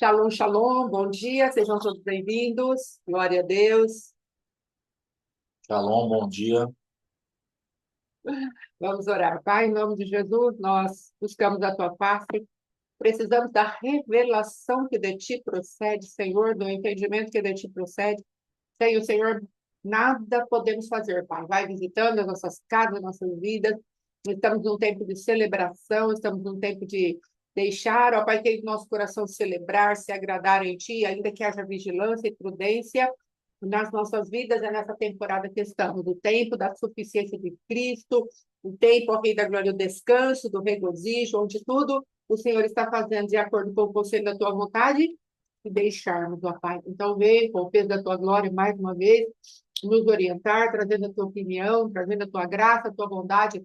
Shalom, shalom, bom dia, sejam todos bem-vindos, glória a Deus. Shalom, bom dia. Vamos orar. Pai, em nome de Jesus, nós buscamos a tua face, precisamos da revelação que de ti procede, Senhor, do entendimento que de ti procede. Sem o Senhor, nada podemos fazer, Pai. Vai visitando as nossas casas, as nossas vidas. Estamos num tempo de celebração, estamos num tempo de deixar, ó Pai, que nosso coração celebrar, se agradar em Ti, ainda que haja vigilância e prudência nas nossas vidas, é nessa temporada que estamos, o tempo da suficiência de Cristo, o tempo, ó Rei da Glória, o descanso, do regozijo, onde tudo o Senhor está fazendo de acordo com o conselho da Tua vontade, e deixarmos, ó Pai. Então, vem com o peso da Tua glória mais uma vez, nos orientar, trazendo a Tua opinião, trazendo a Tua graça, a Tua bondade,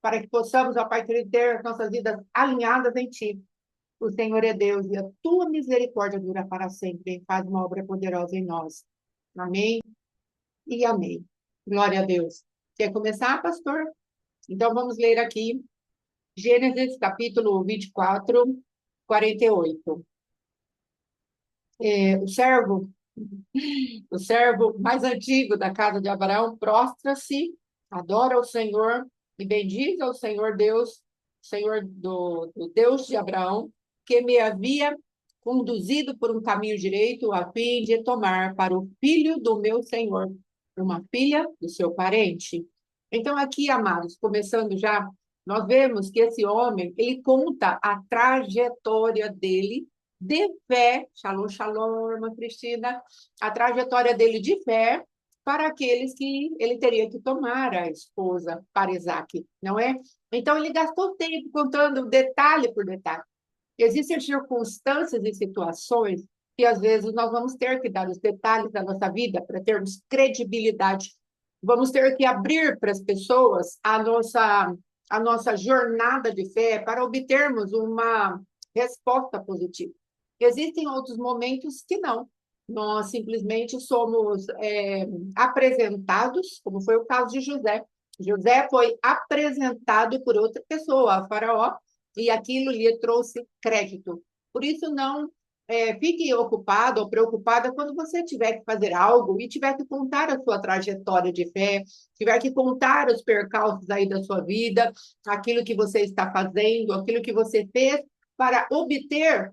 para que possamos, ó Pai, ter as nossas vidas alinhadas em Ti. O Senhor é Deus e a Tua misericórdia dura para sempre. E faz uma obra poderosa em nós. Amém e amém. Glória a Deus. Quer começar, pastor? Então, vamos ler aqui Gênesis capítulo 24, 48. O servo O servo mais antigo da casa de Abraão prostra-se, adora o Senhor e bendiz ao Senhor Deus, Senhor do Deus de Abraão, que me havia conduzido por um caminho direito a fim de tomar para o filho do meu Senhor, uma filha do seu parente. Então, aqui, amados, começando já, nós vemos que esse homem, ele conta a trajetória dele de fé, shalom, shalom, irmã Cristina, a trajetória dele de fé para aqueles que ele teria que tomar a esposa para Isaac, não é? Então, ele gastou tempo contando detalhe por detalhe. Existem circunstâncias e situações que, às vezes, nós vamos ter que dar os detalhes da nossa vida para termos credibilidade. Vamos ter que abrir para as pessoas a nossa jornada de fé para obtermos uma resposta positiva. Existem outros momentos que não. Nós simplesmente somos apresentados, como foi o caso de José. José foi apresentado por outra pessoa, a Faraó, e aquilo lhe trouxe crédito. Por isso, não fique ocupado ou preocupada quando você tiver que fazer algo e tiver que contar a sua trajetória de fé, tiver que contar os percalços aí da sua vida, aquilo que você está fazendo, aquilo que você fez para obter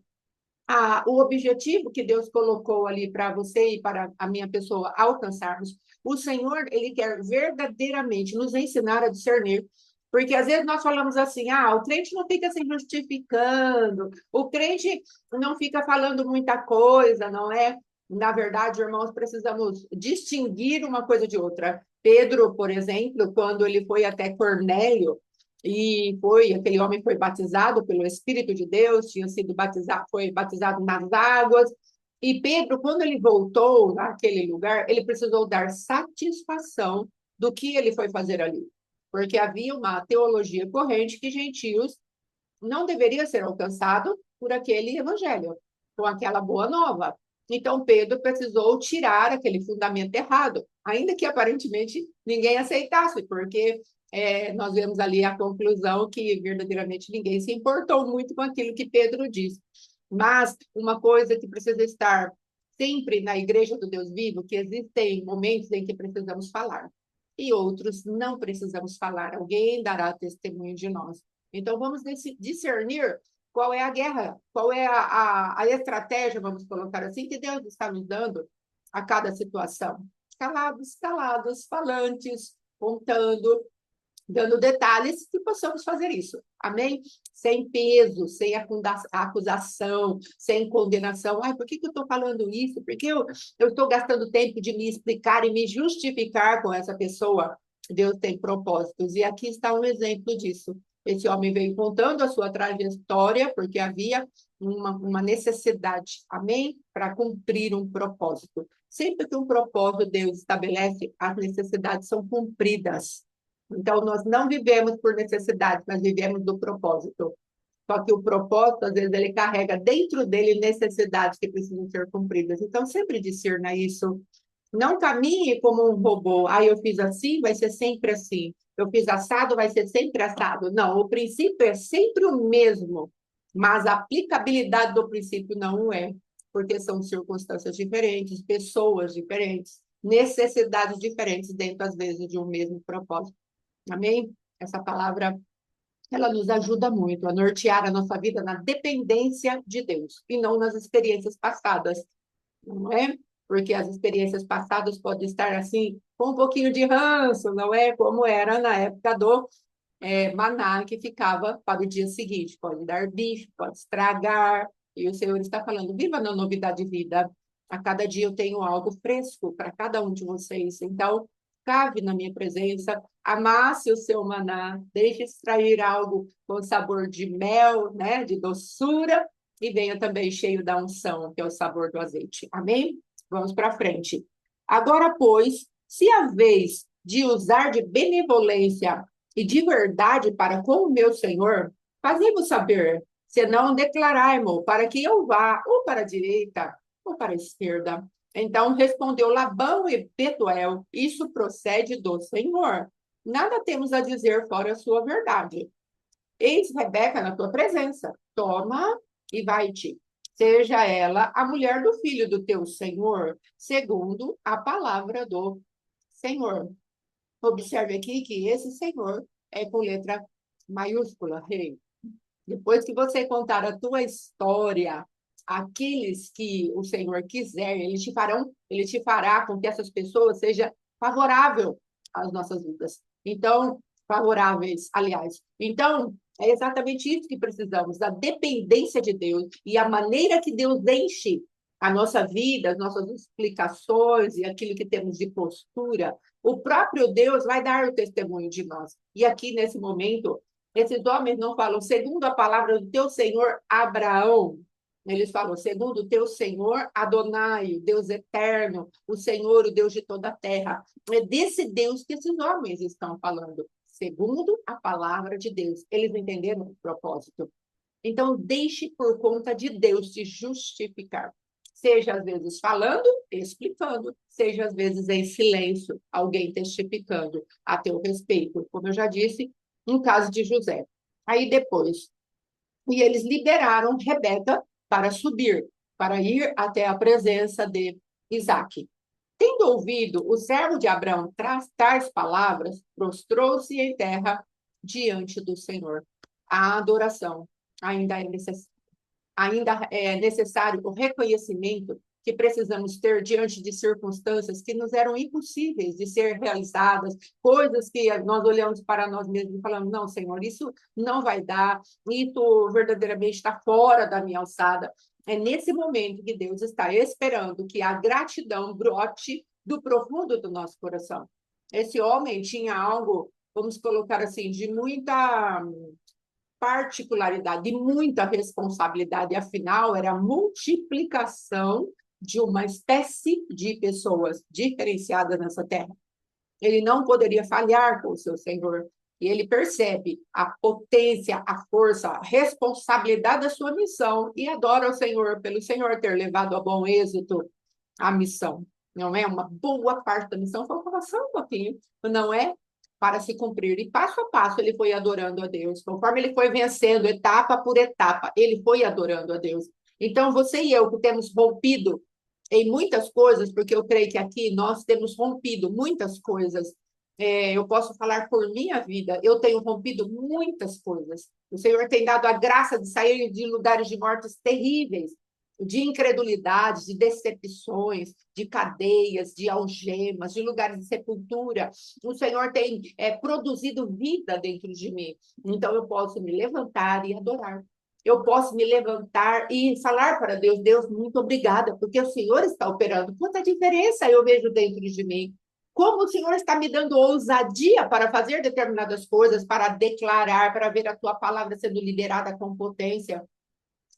o objetivo que Deus colocou ali para você e para a minha pessoa alcançarmos. O Senhor, ele quer verdadeiramente nos ensinar a discernir, porque às vezes nós falamos assim, o crente não fica se justificando, o crente não fica falando muita coisa, não é? Na verdade, irmãos, precisamos distinguir uma coisa de outra. Pedro, por exemplo, quando ele foi até Cornélio, aquele homem foi batizado pelo Espírito de Deus, tinha sido batizado, foi batizado nas águas. E Pedro, quando ele voltou naquele lugar, ele precisou dar satisfação do que ele foi fazer ali, porque havia uma teologia corrente que gentios não deveria ser alcançado por aquele evangelho, com aquela boa nova. Então Pedro precisou tirar aquele fundamento errado, ainda que aparentemente ninguém aceitasse, porque nós vemos ali a conclusão que verdadeiramente ninguém se importou muito com aquilo que Pedro disse. Mas uma coisa que precisa estar sempre na igreja do Deus vivo, que existem momentos em que precisamos falar e outros não precisamos falar. Alguém dará testemunho de nós. Então vamos discernir qual é a guerra, qual é a estratégia, vamos colocar assim, que Deus está nos dando a cada situação. Calados, calados, falantes, contando, dando detalhes, que possamos fazer isso. Amém? Sem peso, sem acusação, sem condenação. Por que eu estou falando isso? Por que eu estou gastando tempo de me explicar e me justificar com essa pessoa? Deus tem propósitos. E aqui está um exemplo disso. Esse homem veio contando a sua trajetória, porque havia uma necessidade, amém? Para cumprir um propósito. Sempre que um propósito Deus estabelece, as necessidades são cumpridas. Então, nós não vivemos por necessidade, nós vivemos do propósito. Só que o propósito, às vezes, ele carrega dentro dele necessidades que precisam ser cumpridas. Então, sempre discerna isso. Não caminhe como um robô. Eu fiz assim, vai ser sempre assim. Eu fiz assado, vai ser sempre assado. Não, o princípio é sempre o mesmo. mas a aplicabilidade do princípio não é, porque são circunstâncias diferentes, pessoas diferentes, necessidades diferentes dentro, às vezes, de um mesmo propósito. Amém? Essa palavra, ela nos ajuda muito a nortear a nossa vida na dependência de Deus e não nas experiências passadas, não é? Porque as experiências passadas podem estar assim, com um pouquinho de ranço, não é? Como era na época do maná que ficava para o dia seguinte. Pode dar bicho, pode estragar. E o Senhor está falando, viva na novidade de vida. A cada dia eu tenho algo fresco para cada um de vocês. Então, cabe na minha presença, amasse o seu maná, deixe extrair algo com sabor de mel, né, de doçura, e venha também cheio da unção, que é o sabor do azeite. Amém? Vamos para frente. Agora, pois, se a vez de usar de benevolência e de verdade para com o meu Senhor, fazei-vos saber, senão declarai-mo, para que eu vá ou para a direita ou para a esquerda. Então respondeu Labão e Betuel, isso procede do Senhor. Nada temos a dizer fora a sua verdade. Eis Rebeca na tua presença. Toma e vai-te. Seja ela a mulher do filho do teu Senhor, segundo a palavra do Senhor. Observe aqui que esse Senhor é com letra maiúscula, rei. Depois que você contar a tua história, aqueles que o Senhor quiser, ele te fará com que essas pessoas sejam favoráveis às nossas vidas. Então, favoráveis, aliás. Então, é exatamente isso que precisamos, da dependência de Deus e a maneira que Deus enche a nossa vida, as nossas explicações e aquilo que temos de postura. O próprio Deus vai dar o testemunho de nós. E aqui, nesse momento, esses homens não falam segundo a palavra do teu Senhor Abraão. Eles falam segundo o teu Senhor Adonai, o Deus eterno, o Senhor, o Deus de toda a terra. É desse Deus que esses homens estão falando, segundo a palavra de Deus. Eles entenderam o propósito. Então, deixe por conta de Deus se justificar. Seja às vezes falando, explicando, seja às vezes em silêncio, alguém testificando a teu respeito. Como eu já disse, no caso de José. Aí depois, e eles liberaram Rebeca para subir, para ir até a presença de Isaque. Tendo ouvido o servo de Abraão tais palavras, prostrou-se em terra diante do Senhor. A adoração ainda é necessário o reconhecimento que precisamos ter diante de circunstâncias que nos eram impossíveis de ser realizadas, coisas que nós olhamos para nós mesmos e falamos, não, Senhor, isso não vai dar, isso verdadeiramente está fora da minha alçada. É nesse momento que Deus está esperando que a gratidão brote do profundo do nosso coração. Esse homem tinha algo, vamos colocar assim, de muita particularidade, de muita responsabilidade, afinal, era a multiplicação de uma espécie de pessoas diferenciadas nessa terra. Ele não poderia falhar com o seu Senhor. E ele percebe a potência, a força, a responsabilidade da sua missão e adora o Senhor pelo Senhor ter levado a bom êxito a missão. Não é? Uma boa parte da missão faltava só um pouquinho, não é? Para se cumprir. E passo a passo ele foi adorando a Deus. Conforme ele foi vencendo etapa por etapa, ele foi adorando a Deus. Então, você e eu que temos rompido em muitas coisas, porque eu creio que aqui nós temos rompido muitas coisas. Eu posso falar por minha vida, eu tenho rompido muitas coisas. O Senhor tem dado a graça de sair de lugares de mortes terríveis, de incredulidade, de decepções, de cadeias, de algemas, de lugares de sepultura. O Senhor tem produzido vida dentro de mim. Então eu posso me levantar e adorar. Eu posso me levantar e falar para Deus, Deus, muito obrigada, porque o Senhor está operando. Quanta diferença eu vejo dentro de mim. Como o Senhor está me dando ousadia para fazer determinadas coisas, para declarar, para ver a tua palavra sendo liberada com potência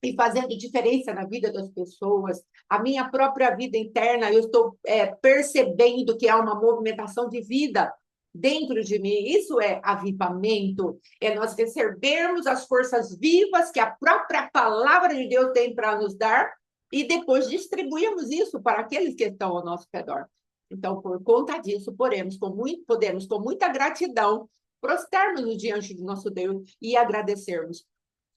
e fazendo diferença na vida das pessoas. A minha própria vida interna, eu estou percebendo que há uma movimentação de vida dentro de mim. Isso é avivamento, é nós recebermos as forças vivas que a própria palavra de Deus tem para nos dar e depois distribuirmos isso para aqueles que estão ao nosso redor. Então, por conta disso, podemos com muita gratidão prostarmos-nos diante do nosso Deus e agradecermos.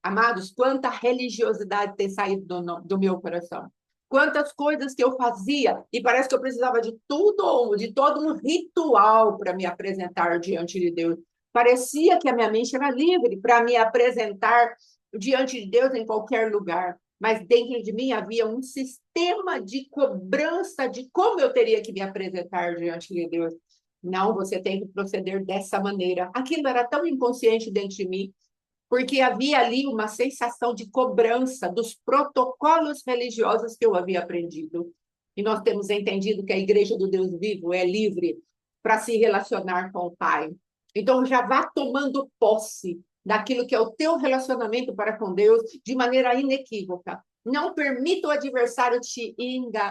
Amados, quanta religiosidade tem saído do meu coração. Quantas coisas que eu fazia e parece que eu precisava de tudo, de todo um ritual para me apresentar diante de Deus. Parecia que a minha mente era livre para me apresentar diante de Deus em qualquer lugar. Mas dentro de mim havia um sistema de cobrança de como eu teria que me apresentar diante de Deus. Não, você tem que proceder dessa maneira. Aquilo era tão inconsciente dentro de mim, porque havia ali uma sensação de cobrança dos protocolos religiosos que eu havia aprendido. E nós temos entendido que a Igreja do Deus Vivo é livre para se relacionar com o Pai. Então, já vá tomando posse daquilo que é o teu relacionamento para com Deus de maneira inequívoca. Não permita o adversário te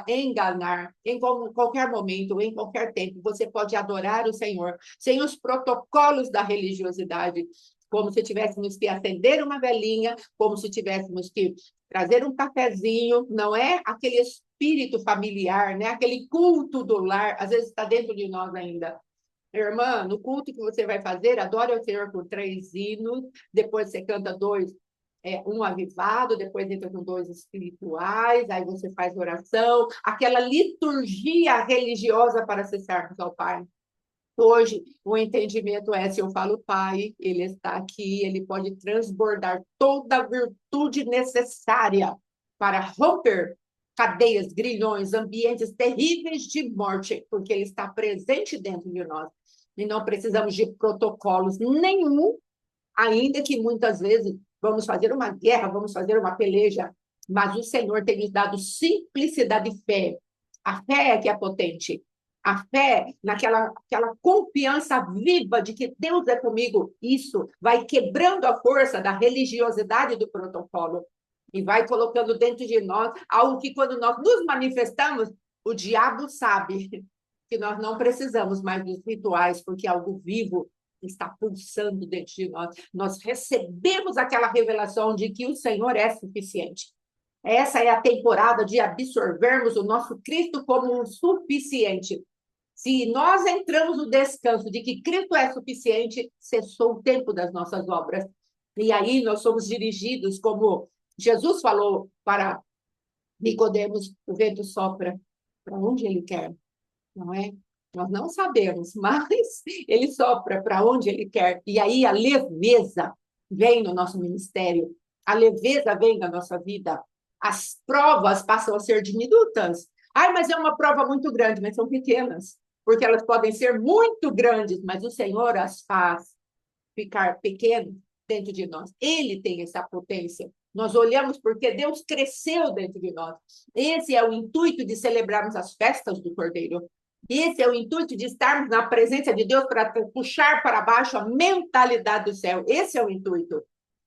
enganar em qualquer momento, em qualquer tempo. Você pode adorar o Senhor sem os protocolos da religiosidade, como se tivéssemos que acender uma velinha, como se tivéssemos que trazer um cafezinho, não é aquele espírito familiar, né? Aquele culto do lar, às vezes está dentro de nós ainda. Irmã, no culto que você vai fazer, adore ao Senhor com 3 hinos, depois você canta 2, um avivado, depois entra com 2 espirituais, aí você faz oração, aquela liturgia religiosa para acessarmos ao Pai. Hoje, o entendimento é, se eu falo Pai, Ele está aqui, Ele pode transbordar toda a virtude necessária para romper cadeias, grilhões, ambientes terríveis de morte, porque Ele está presente dentro de nós. E não precisamos de protocolos nenhum, ainda que muitas vezes vamos fazer uma guerra, vamos fazer uma peleja, mas o Senhor tem nos dado simplicidade e fé. A fé é que é potente. A fé, aquela confiança viva de que Deus é comigo, isso vai quebrando a força da religiosidade do protocolo e vai colocando dentro de nós algo que, quando nós nos manifestamos, o diabo sabe que nós não precisamos mais dos rituais, porque algo vivo está pulsando dentro de nós. Nós recebemos aquela revelação de que o Senhor é suficiente. Essa é a temporada de absorvermos o nosso Cristo como um suficiente. Se nós entramos no descanso de que Cristo é suficiente, cessou o tempo das nossas obras. E aí nós somos dirigidos, como Jesus falou para Nicodemos, o vento sopra para onde ele quer, não é? Nós não sabemos, mas ele sopra para onde ele quer. E aí a leveza vem no nosso ministério, a leveza vem na nossa vida. As provas passam a ser diminutas. Ai, mas é uma prova muito grande, mas são pequenas, porque elas podem ser muito grandes, mas o Senhor as faz ficar pequenas dentro de nós. Ele tem essa potência. Nós olhamos porque Deus cresceu dentro de nós. Esse é o intuito de celebrarmos as festas do Cordeiro. Esse é o intuito de estarmos na presença de Deus para puxar para baixo a mentalidade do céu. Esse é o intuito.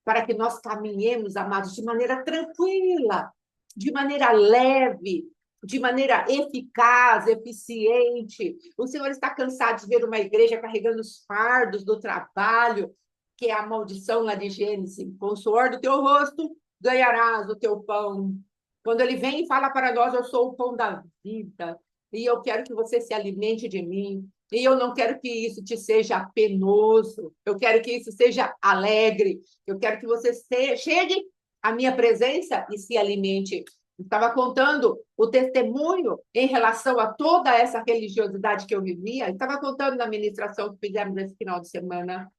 Para que nós caminhemos, amados, de maneira tranquila, de maneira leve, de maneira eficaz, eficiente. O Senhor está cansado de ver uma igreja carregando os fardos do trabalho, que é a maldição lá de Gênesis. Com o suor do teu rosto ganharás o teu pão. Quando ele vem e fala para nós, eu sou o pão da vida, e eu quero que você se alimente de mim, e eu não quero que isso te seja penoso, eu quero que isso seja alegre, eu quero que você chegue à minha presença e se alimente. Estava contando o testemunho em relação a toda essa religiosidade que eu vivia, estava contando na ministração que fizemos esse final de semana.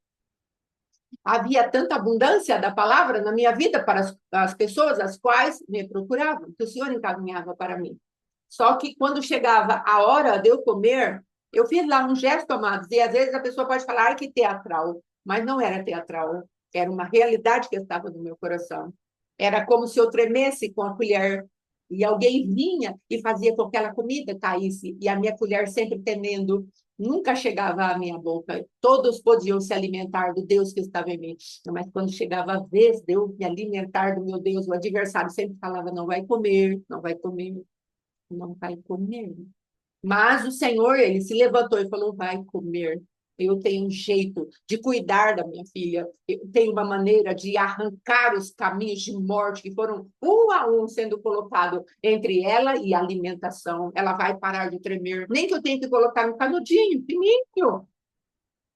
Havia tanta abundância da palavra na minha vida para as pessoas as quais me procuravam, que o Senhor encaminhava para mim. Só que quando chegava a hora de eu comer, eu fiz lá um gesto, amados, e às vezes a pessoa pode falar que teatral, mas não era teatral, era uma realidade que estava no meu coração. Era como se eu tremesse com a colher e alguém vinha e fazia com que aquela comida caísse, e a minha colher sempre temendo, nunca chegava à minha boca. Todos podiam se alimentar do Deus que estava em mim, mas quando chegava a vez de eu me alimentar do meu Deus, o adversário sempre falava, não vai comer, não vai comer, não vai comer. Mas o Senhor, ele se levantou e falou, vai comer. Eu tenho um jeito de cuidar da minha filha. Eu tenho uma maneira de arrancar os caminhos de morte que foram um a um sendo colocado entre ela e a alimentação. Ela vai parar de tremer. Nem que eu tenha que colocar no canudinho, fininho,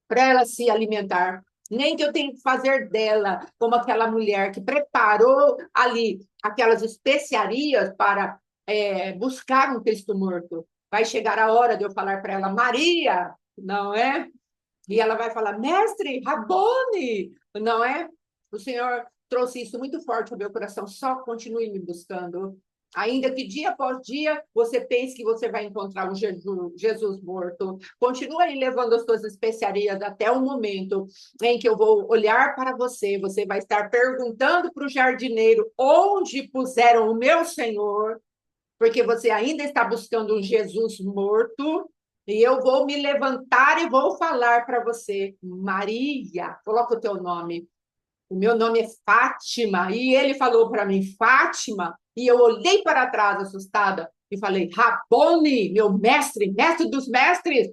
para ela se alimentar. nem que eu tenha que fazer dela como aquela mulher que preparou ali aquelas especiarias para buscar um Cristo morto. Vai chegar a hora de eu falar para ela, Maria, não é? E ela vai falar, mestre, Rabone, não é? O Senhor trouxe isso muito forte ao meu coração, só continue me buscando. Ainda que dia após dia você pense que você vai encontrar um Jesus morto, continua aí levando as suas especiarias até o momento em que eu vou olhar para você. Você vai estar perguntando para o jardineiro onde puseram o meu Senhor, porque você ainda está buscando um Jesus morto. E eu vou me levantar e vou falar para você, Maria, coloca o teu nome. O meu nome é Fátima. E ele falou para mim, Fátima. E eu olhei para trás, assustada, e falei, Rabone, meu mestre, mestre dos mestres,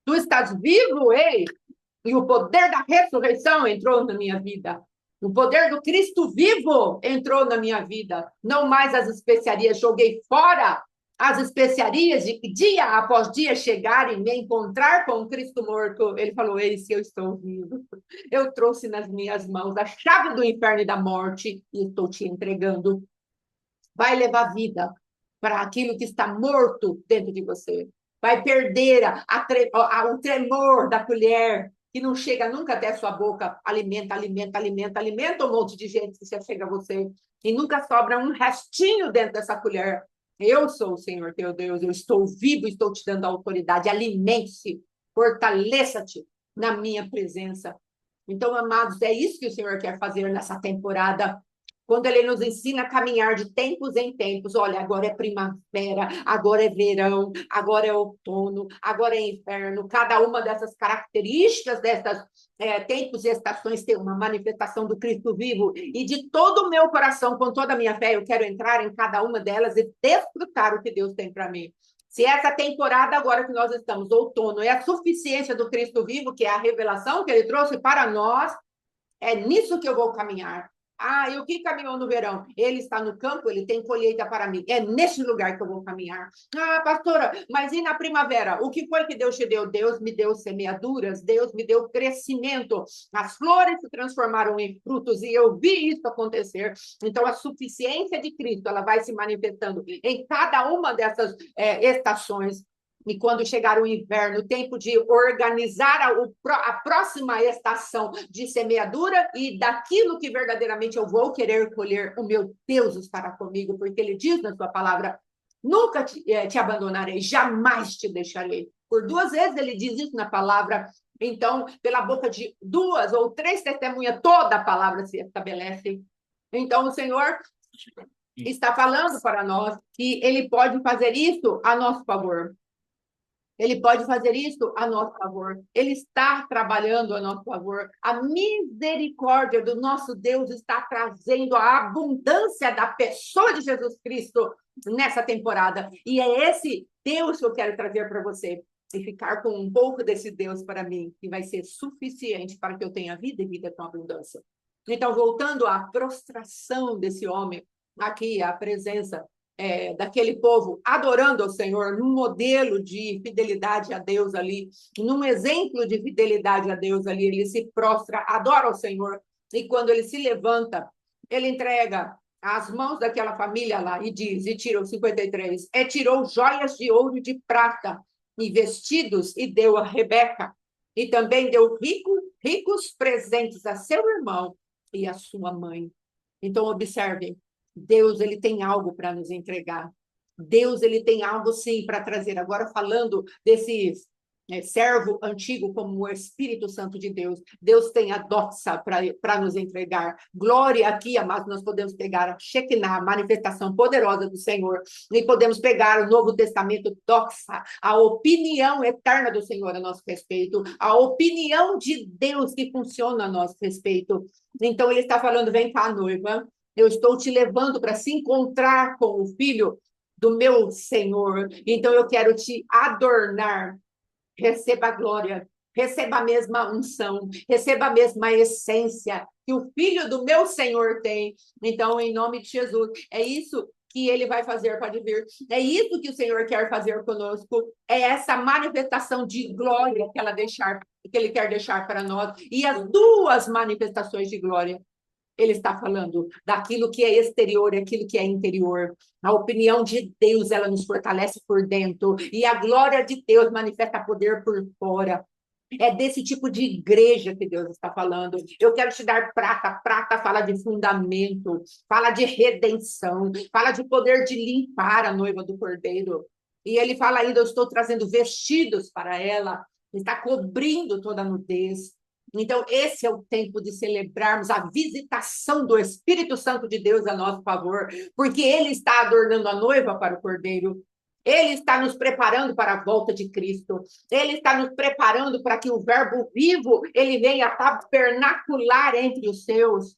tu estás vivo, ei? E o poder da ressurreição entrou na minha vida. O poder do Cristo vivo entrou na minha vida. Não mais as especiarias, joguei fora as especiarias de dia após dia chegar e me encontrar com o Cristo morto. Ele falou, eis que eu estou vivo. Eu trouxe nas minhas mãos a chave do inferno e da morte e estou te entregando. Vai levar vida para aquilo que está morto dentro de você. Vai perder o tremor da colher que não chega nunca até a sua boca. Alimenta, alimenta, alimenta, alimenta um monte de gente que já chega a você. E nunca sobra um restinho dentro dessa colher. Eu sou o Senhor teu Deus, eu estou vivo, estou te dando autoridade. Alimente-se, fortaleça-te na minha presença. Então, amados, é isso que o Senhor quer fazer nessa temporada. Quando ele nos ensina a caminhar de tempos em tempos, olha, agora é primavera, agora é verão, agora é outono, agora é inverno, cada uma dessas características dessas tempos e estações tem uma manifestação do Cristo vivo, e de todo o meu coração, com toda a minha fé, eu quero entrar em cada uma delas e desfrutar o que Deus tem para mim. Se essa temporada agora que nós estamos, outono, é a suficiência do Cristo vivo, que é a revelação que ele trouxe para nós, é nisso que eu vou caminhar. Ah, e o que caminhou no verão? Ele está no campo, ele tem colheita para mim. É nesse lugar que eu vou caminhar. Ah, pastora, mas e na primavera? O que foi que Deus te deu? Deus me deu semeaduras, Deus me deu crescimento. As flores se transformaram em frutos e eu vi isso acontecer. Então, a suficiência de Cristo, ela vai se manifestando em cada uma dessas estações. E quando chegar o inverno, o tempo de organizar a próxima estação de semeadura e daquilo que verdadeiramente eu vou querer colher, o meu Deus estará comigo, porque ele diz na sua palavra, nunca te abandonarei, jamais te deixarei. Por 2 vezes ele diz isso na palavra. Então, pela boca de 2 ou 3 testemunhas, toda a palavra se estabelece. Então, o Senhor está falando para nós que ele pode fazer isso a nosso favor. Ele pode fazer isso a nosso favor. Ele está trabalhando a nosso favor. A misericórdia do nosso Deus está trazendo a abundância da pessoa de Jesus Cristo nessa temporada. E é esse Deus que eu quero trazer para você. E ficar com um pouco desse Deus para mim, que vai ser suficiente para que eu tenha vida e vida com abundância. Então, voltando à prostração desse homem, aqui, a presença daquele povo adorando ao Senhor, num modelo de fidelidade a Deus ali, num exemplo de fidelidade a Deus ali, ele se prostra, adora ao Senhor, e quando ele se levanta, ele entrega as mãos daquela família lá e diz, e tirou 53, tirou joias de ouro e de prata, e vestidos, e deu a Rebeca, e também deu ricos presentes a seu irmão e a sua mãe. Então, observem, Deus, ele tem algo para nos entregar. Deus, ele tem algo, sim, para trazer. Agora, falando desse servo antigo como o Espírito Santo de Deus, Deus tem a doxa para nos entregar. Glória aqui, amados, nós podemos pegar a Shekinah, a manifestação poderosa do Senhor, e podemos pegar o Novo Testamento, doxa, a opinião eterna do Senhor a nosso respeito, a opinião de Deus que funciona a nosso respeito. Então, ele está falando, vem cá, noiva, eu estou te levando para se encontrar com o filho do meu Senhor. Então, eu quero te adornar. Receba a glória, receba a mesma unção, receba a mesma essência que o filho do meu Senhor tem. Então, em nome de Jesus, é isso que ele vai fazer, pode vir. É isso que o Senhor quer fazer conosco, é essa manifestação de glória que ele quer deixar para nós, e as duas manifestações de glória. Ele está falando daquilo que é exterior e aquilo que é interior. A opinião de Deus, ela nos fortalece por dentro, e a glória de Deus manifesta poder por fora. É desse tipo de igreja que Deus está falando. Eu quero te dar prata. Prata fala de fundamento, fala de redenção, fala de poder de limpar a noiva do Cordeiro. E ele fala ainda, eu estou trazendo vestidos para ela, está cobrindo toda a nudez. Então, esse é o tempo de celebrarmos a visitação do Espírito Santo de Deus a nosso favor, porque ele está adornando a noiva para o Cordeiro. Ele está nos preparando para a volta de Cristo. Ele está nos preparando para que o verbo vivo, ele venha tabernacular entre os seus.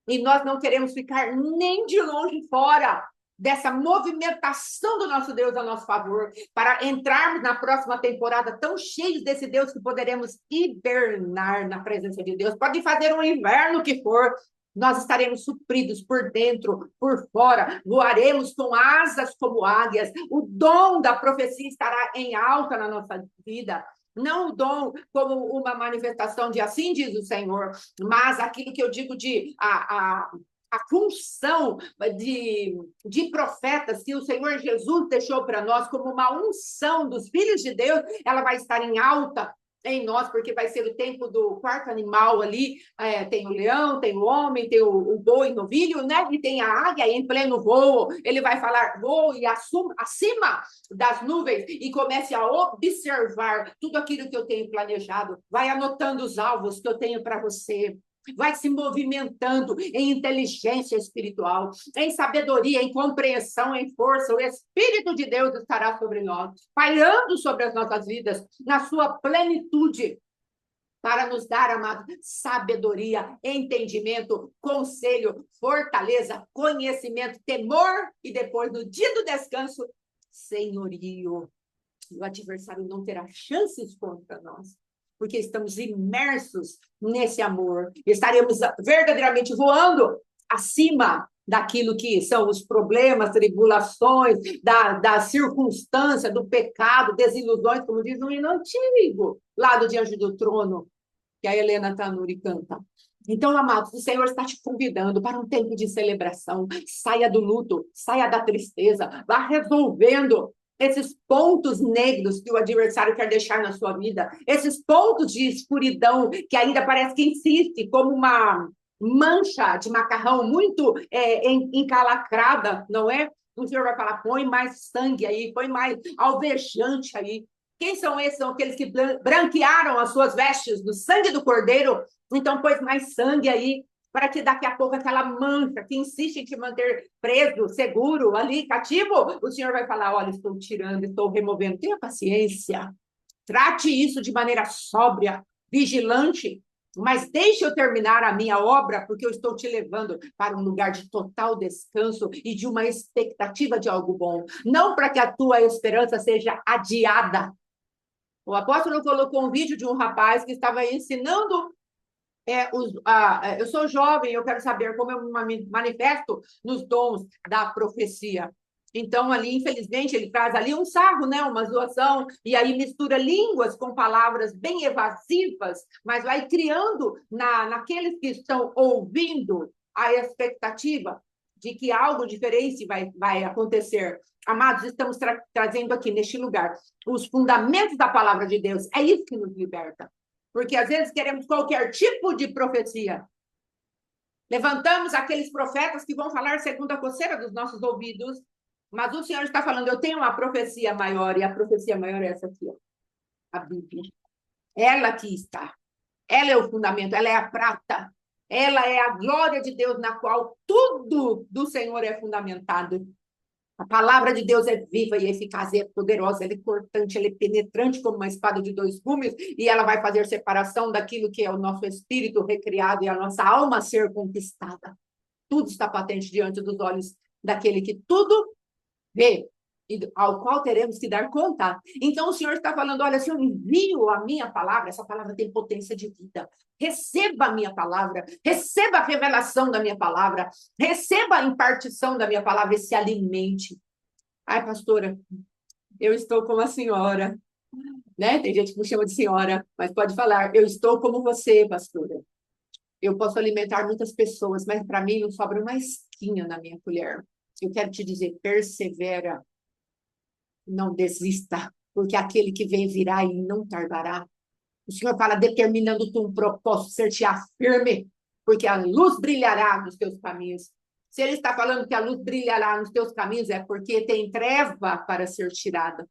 E nós não queremos ficar nem de longe fora dessa movimentação do nosso Deus a nosso favor, para entrarmos na próxima temporada tão cheios desse Deus que poderemos hibernar na presença de Deus. Pode fazer um inverno que for, nós estaremos supridos por dentro, por fora, voaremos com asas como águias, o dom da profecia estará em alta na nossa vida, não o dom como uma manifestação de assim diz o Senhor, mas aquilo que eu digo de a função de profetas que o Senhor Jesus deixou para nós como uma unção dos filhos de Deus, ela vai estar em alta em nós, porque vai ser o tempo do quarto animal ali, tem o leão, tem o homem, tem o boi novilho, né? E tem a águia em pleno voo, ele vai falar, voe acima das nuvens e comece a observar tudo aquilo que eu tenho planejado, vai anotando os alvos que eu tenho para você, vai se movimentando em inteligência espiritual, em sabedoria, em compreensão, em força. O Espírito de Deus estará sobre nós, pairando sobre as nossas vidas, na sua plenitude, para nos dar, amado, sabedoria, entendimento, conselho, fortaleza, conhecimento, temor, e depois, no dia do descanso, senhorio. O adversário não terá chances contra nós, porque estamos imersos nesse amor. Estaremos verdadeiramente voando acima daquilo que são os problemas, tribulações, da circunstância, do pecado, desilusões, como diz um hino antigo, lá do Diante do Trono, que a Helena Tanuri canta. Então, amados, o Senhor está te convidando para um tempo de celebração. Saia do luto, saia da tristeza, vá resolvendo esses pontos negros que o adversário quer deixar na sua vida, esses pontos de escuridão que ainda parece que insiste como uma mancha de macarrão muito encalacrada, não é? O Senhor vai falar, põe mais sangue aí, põe mais alvejante aí. Quem são esses? São aqueles que branquearam as suas vestes do sangue do Cordeiro, então põe mais sangue aí, para que daqui a pouco aquela mancha que insiste em te manter preso, seguro, ali, cativo, o Senhor vai falar, olha, estou tirando, estou removendo. Tenha paciência, trate isso de maneira sóbria, vigilante, mas deixe eu terminar a minha obra, porque eu estou te levando para um lugar de total descanso e de uma expectativa de algo bom, não para que a tua esperança seja adiada. O apóstolo colocou um vídeo de um rapaz que estava ensinando eu sou jovem, eu quero saber como eu me manifesto nos dons da profecia. Então, ali, infelizmente, ele traz ali um sarro, né, uma zoação, e aí mistura línguas com palavras bem evasivas, mas vai criando naqueles que estão ouvindo a expectativa de que algo diferente vai acontecer. Amados, estamos trazendo aqui, neste lugar, os fundamentos da palavra de Deus. É isso que nos liberta. Porque às vezes queremos qualquer tipo de profecia. Levantamos aqueles profetas que vão falar segundo a coceira dos nossos ouvidos, mas o Senhor está falando, eu tenho uma profecia maior, e a profecia maior é essa aqui, ó, a Bíblia. Ela aqui está. Ela é o fundamento, ela é a prata, ela é a glória de Deus na qual tudo do Senhor é fundamentado. A palavra de Deus é viva e eficaz, é poderosa, ela é cortante, ela é penetrante como uma espada de dois gumes, e ela vai fazer separação daquilo que é o nosso espírito recriado e a nossa alma ser conquistada. Tudo está patente diante dos olhos daquele que tudo vê. ao qual teremos que dar conta. Então, o Senhor está falando, olha, se eu envio a minha palavra, essa palavra tem potência de vida. Receba a minha palavra, receba a revelação da minha palavra, receba a impartição da minha palavra e se alimente. Ai, pastora, eu estou como a senhora, né? Tem gente que me chama de senhora, mas pode falar, eu estou como você, pastora. Eu posso alimentar muitas pessoas, mas para mim não sobra uma esquinha na minha colher. Eu quero te dizer, persevera, não desista, porque aquele que vem virá e não tardará. O Senhor fala, determinando-te um propósito, ser-te-á firme, porque a luz brilhará nos teus caminhos. Se ele está falando que a luz brilhará nos teus caminhos, é porque tem treva para ser tirada.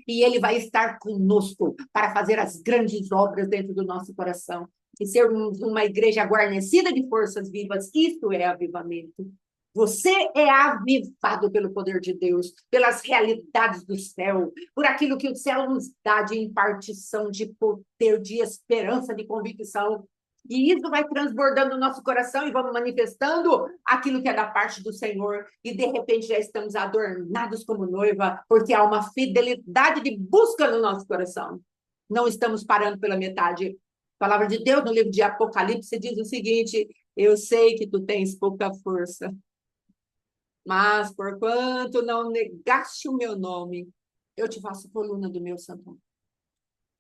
E ele vai estar conosco para fazer as grandes obras dentro do nosso coração. E ser uma igreja guarnecida de forças vivas, isso é avivamento. Você é avivado pelo poder de Deus, pelas realidades do céu, por aquilo que o céu nos dá de impartição, de poder, de esperança, de convicção. E isso vai transbordando o nosso coração e vamos manifestando aquilo que é da parte do Senhor. E de repente já estamos adornados como noiva, porque há uma fidelidade de busca no nosso coração. Não estamos parando pela metade. A palavra de Deus no livro de Apocalipse diz o seguinte: eu sei que tu tens pouca força, mas porquanto não negaste o meu nome, eu te faço coluna do meu santuário.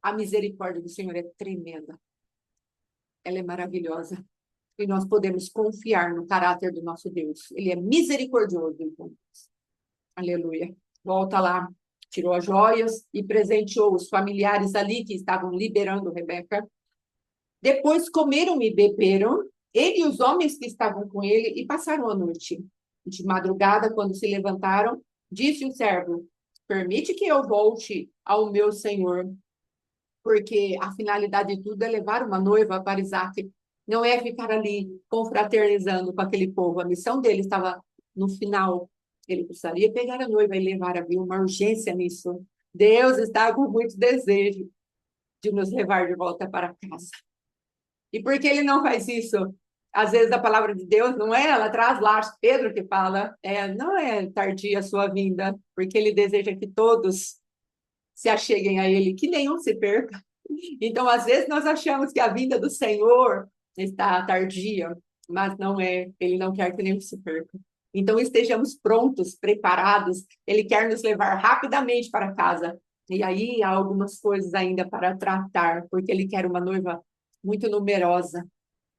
A misericórdia do Senhor é tremenda. Ela é maravilhosa. E nós podemos confiar no caráter do nosso Deus. Ele é misericordioso. Então. Aleluia. Volta lá. Tirou as joias e presenteou os familiares ali que estavam liberando Rebeca. Depois comeram e beberam, ele e os homens que estavam com ele, e passaram a noite. De madrugada, quando se levantaram, disse o servo: permite que eu volte ao meu senhor, porque a finalidade de tudo é levar uma noiva para Isaac, não é ficar ali confraternizando com aquele povo. A missão dele estava no final. Ele precisaria pegar a noiva e levar. Havia uma urgência nisso. Deus está com muito desejo de nos levar de volta para casa. E por que ele não faz isso? Às vezes a palavra de Deus não é, ela traz lá, Pedro que fala, não é tardia a sua vinda, porque ele deseja que todos se acheguem a ele, que nenhum se perca. Então, às vezes, nós achamos que a vinda do Senhor está tardia, mas não é. Ele não quer que nenhum se perca. Então, estejamos prontos, preparados. Ele quer nos levar rapidamente para casa. E aí, há algumas coisas ainda para tratar, porque ele quer uma noiva muito numerosa,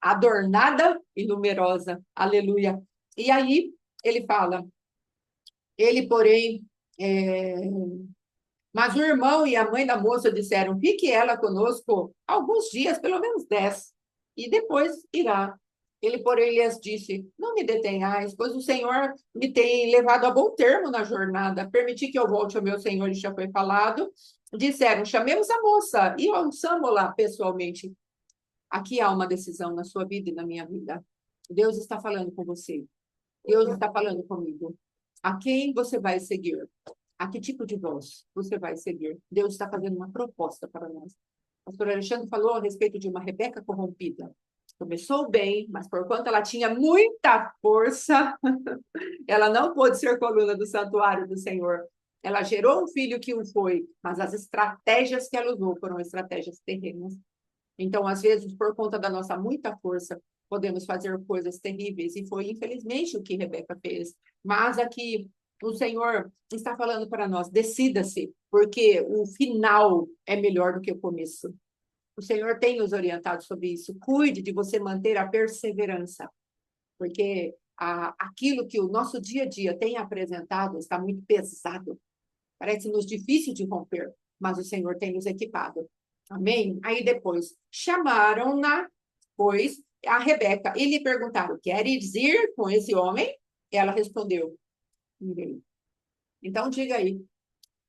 adornada e numerosa. Aleluia. E aí, ele fala, ele, porém, mas o irmão e a mãe da moça disseram: fique ela conosco alguns dias, pelo menos 10, e depois irá. Ele, porém, lhes disse: não me detenhais, pois o Senhor me tem levado a bom termo na jornada. Permiti que eu volte ao meu Senhor, e já foi falado. Disseram: chamemos a moça e ouçamo-la pessoalmente. Aqui há uma decisão na sua vida e na minha vida. Deus está falando com você. Deus está falando comigo. A quem você vai seguir? A que tipo de voz você vai seguir? Deus está fazendo uma proposta para nós. O pastor Alexandre falou a respeito de uma Rebeca corrompida. Começou bem, mas por quanto ela tinha muita força, ela não pôde ser coluna do santuário do Senhor. Ela gerou um filho que o foi, mas as estratégias que ela usou foram estratégias terrenas. Então, às vezes, por conta da nossa muita força, podemos fazer coisas terríveis. E foi, infelizmente, o que Rebeca fez. Mas aqui o Senhor está falando para nós: decida-se, porque o final é melhor do que o começo. O Senhor tem nos orientado sobre isso. Cuide de você manter a perseverança, porque aquilo que o nosso dia a dia tem apresentado está muito pesado. Parece-nos difícil de romper, mas o Senhor tem nos equipado. Amém? Aí depois, chamaram-na, pois, a Rebeca, e lhe perguntaram: queres ir com esse homem? Ela respondeu: ninguém. Então, diga aí,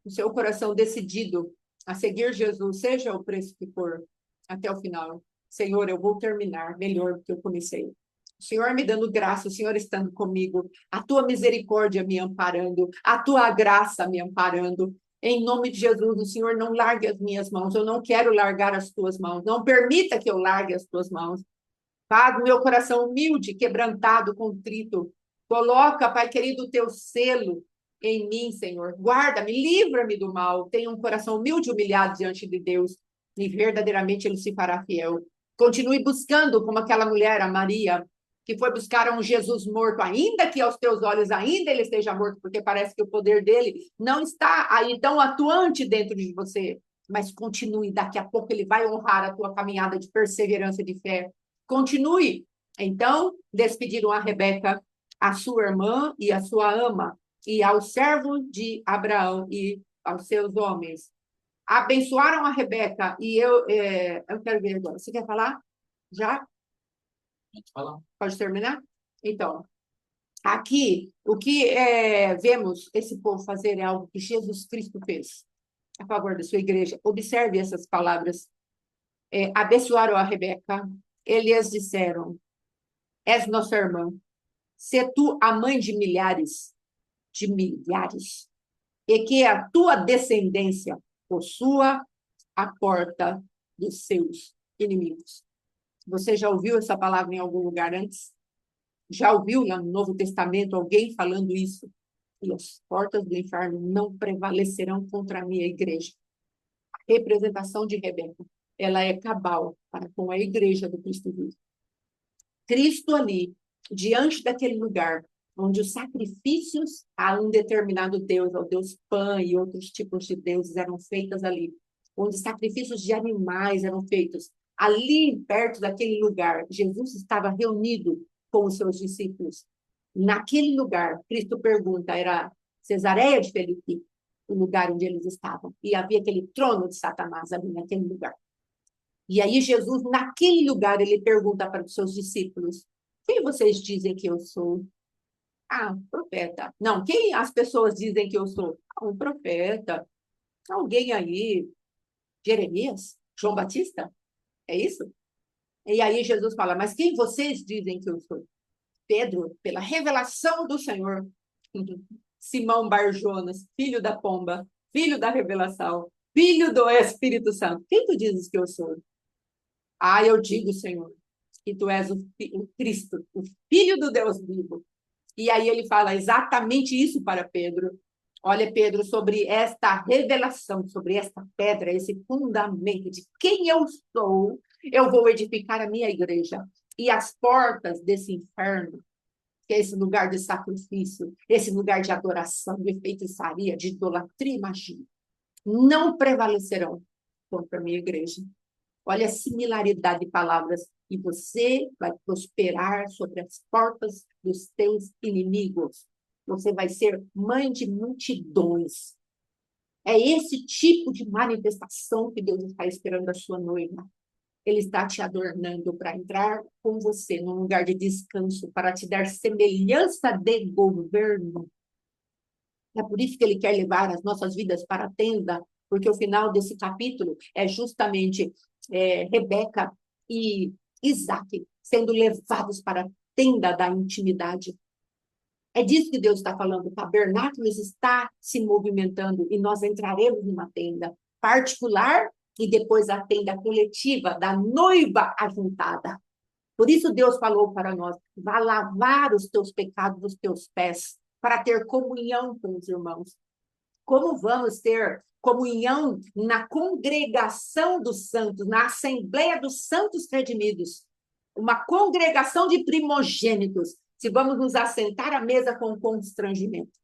o seu coração decidido a seguir Jesus, seja o preço que for, até o final. Senhor, eu vou terminar melhor do que eu comecei. O Senhor me dando graça, o Senhor estando comigo, a tua misericórdia me amparando, a tua graça me amparando. Em nome de Jesus, o Senhor não largue as minhas mãos, eu não quero largar as tuas mãos, não permita que eu largue as tuas mãos. Faz o meu coração humilde, quebrantado, contrito. Coloca, Pai querido, o teu selo em mim, Senhor. Guarda-me, livra-me do mal. Tenha um coração humilde e humilhado diante de Deus, e verdadeiramente ele se fará fiel. Continue buscando, como aquela mulher, a Maria, que foi buscar um Jesus morto, ainda que aos teus olhos ainda ele esteja morto, porque parece que o poder dele não está aí tão atuante dentro de você. Mas continue, daqui a pouco ele vai honrar a tua caminhada de perseverança e de fé. Continue. Então, despediram a Rebeca, a sua irmã e a sua ama, e aos servos de Abraão e aos seus homens. Abençoaram a Rebeca, e eu quero ver agora. Você quer falar? Já? Pode falar. Pode terminar? Então, aqui, o que vemos esse povo fazer é algo que Jesus Cristo fez a favor da sua igreja. Observe essas palavras. Abençoaram a Rebeca. Eles disseram: És nossa irmã. Se tu a mãe de milhares, e que a tua descendência possua a porta dos seus inimigos. Você já ouviu essa palavra em algum lugar antes? Já ouviu lá no Novo Testamento alguém falando isso? E as portas do inferno não prevalecerão contra a minha igreja. A representação de Rebeca, ela é cabal para com a igreja do Cristo vivo. Cristo ali, diante daquele lugar, onde os sacrifícios a um determinado Deus, ao Deus Pan e outros tipos de deuses eram feitos ali, onde sacrifícios de animais eram feitos, ali perto daquele lugar, Jesus estava reunido com os seus discípulos. Naquele lugar, Cristo pergunta, era Cesareia de Felipe, o lugar onde eles estavam, e havia aquele trono de Satanás ali naquele lugar. E aí Jesus, naquele lugar, ele pergunta para os seus discípulos: quem vocês dizem que eu sou? Ah, profeta. Não, quem as pessoas dizem que eu sou? Ah, um profeta. Alguém aí, Jeremias? João Batista? É isso? E aí Jesus fala: mas quem vocês dizem que eu sou? Pedro, pela revelação do Senhor. Simão Barjonas, filho da pomba, filho da revelação, filho do Espírito Santo. Quem tu dizes que eu sou? Ah, eu digo, Senhor, que tu és o Cristo, o Filho do Deus vivo. E aí ele fala exatamente isso para Pedro. Olha, Pedro, sobre esta revelação, sobre esta pedra, esse fundamento de quem eu sou, eu vou edificar a minha igreja. E as portas desse inferno, que é esse lugar de sacrifício, esse lugar de adoração, de feitiçaria, de idolatria e magia, não prevalecerão contra a minha igreja. Olha a similaridade de palavras. E você vai prosperar sobre as portas dos teus inimigos. Você vai ser mãe de multidões. É esse tipo de manifestação que Deus está esperando da sua noiva. Ele está te adornando para entrar com você num lugar de descanso, para te dar semelhança de governo. É por isso que ele quer levar as nossas vidas para a tenda, porque o final desse capítulo é justamente Rebeca e Isaac sendo levados para a tenda da intimidade. É disso que Deus está falando. O tabernáculo está se movimentando e nós entraremos numa tenda particular e depois a tenda coletiva da noiva ajuntada. Por isso Deus falou para nós: vá lavar os teus pecados dos teus pés para ter comunhão com os irmãos. Como vamos ter comunhão na congregação dos santos, na Assembleia dos Santos Redimidos, uma congregação de primogênitos, se vamos nos assentar à mesa com constrangimento?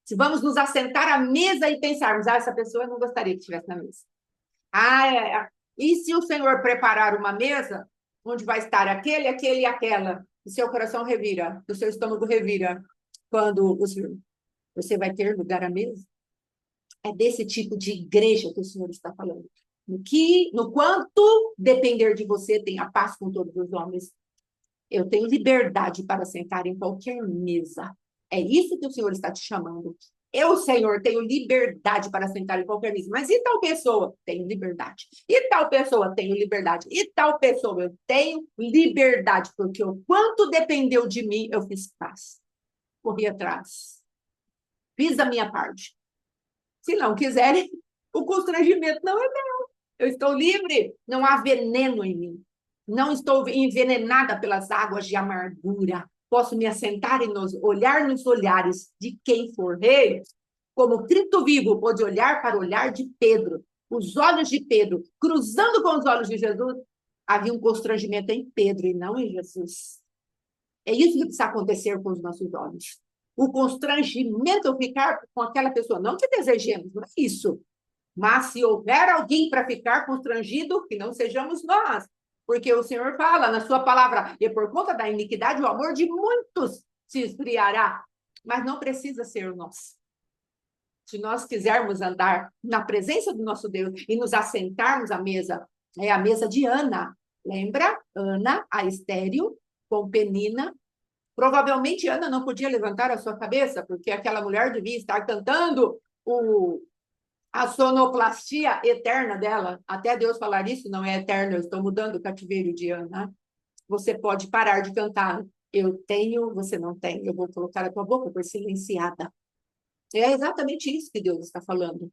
Se vamos nos assentar à mesa e pensarmos: essa pessoa eu não gostaria que estivesse na mesa. E se o Senhor preparar uma mesa onde vai estar aquele, aquele e aquela, o seu coração revira, o seu estômago revira, quando você vai ter lugar à mesa? É desse tipo de igreja que o Senhor está falando. No quanto depender de você, tenha paz com todos os homens. Eu tenho liberdade para sentar em qualquer mesa. É isso que o Senhor está te chamando. Eu, Senhor, tenho liberdade para sentar em qualquer mesa. Mas e tal pessoa? Tenho liberdade. E tal pessoa? Tenho liberdade. E tal pessoa? Eu tenho liberdade. Porque o quanto dependeu de mim, eu fiz paz. Corri atrás. Fiz a minha parte. Se não quiserem, o constrangimento não é meu. Eu estou livre. Não há veneno em mim. Não estou envenenada pelas águas de amargura. posso me assentar e olhar nos olhares de quem for rei, como Cristo vivo pôde olhar para o olhar de Pedro, os olhos de Pedro, cruzando com os olhos de Jesus, havia um constrangimento em Pedro e não em Jesus. É isso que precisa acontecer com os nossos olhos. O constrangimento ficar com aquela pessoa, não que desejemos, não é isso. Mas se houver alguém para ficar constrangido, que não sejamos nós. Porque o Senhor fala na sua palavra, e por conta da iniquidade, o amor de muitos se esfriará. Mas não precisa ser nós. Se nós quisermos andar na presença do nosso Deus e nos assentarmos à mesa, é a mesa de Ana. Lembra? Ana, a estéril, com Penina. Provavelmente Ana não podia levantar a sua cabeça, porque aquela mulher devia estar cantando a sonoplastia eterna dela. Até Deus falar isso, não é eterno, eu estou mudando o cativeiro de Ana. Você pode parar de cantar. Eu tenho, você não tem. Eu vou colocar a tua boca por silenciada. É exatamente isso que Deus está falando.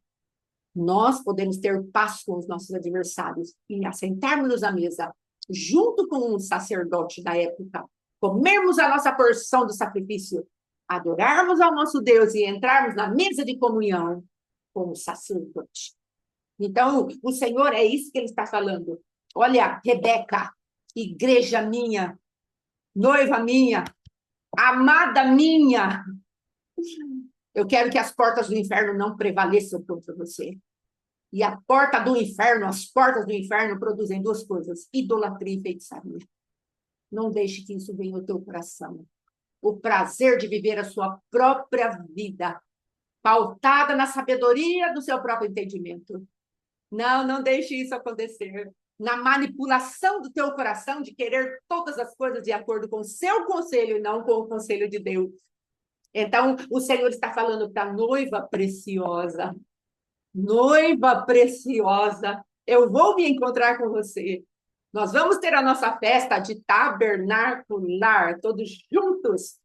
Nós podemos ter paz com os nossos adversários e assentarmos-nos à mesa, junto com um sacerdote da época, comermos a nossa porção do sacrifício, adorarmos ao nosso Deus e entrarmos na mesa de comunhão com o sacerdote. Então, o Senhor é isso que ele está falando. Olha, Rebeca, igreja minha, noiva minha, amada minha, eu quero que as portas do inferno não prevaleçam contra você. E a porta do inferno, as portas do inferno produzem duas coisas: idolatria e feitiçaria. Não deixe que isso venha ao teu coração. O prazer de viver a sua própria vida, pautada na sabedoria do seu próprio entendimento. Não, não deixe isso acontecer. Na manipulação do teu coração de querer todas as coisas de acordo com o seu conselho e não com o conselho de Deus. Então, o Senhor está falando para a noiva preciosa. Noiva preciosa, eu vou me encontrar com você. Nós vamos ter a nossa festa de tabernacular, todos juntos.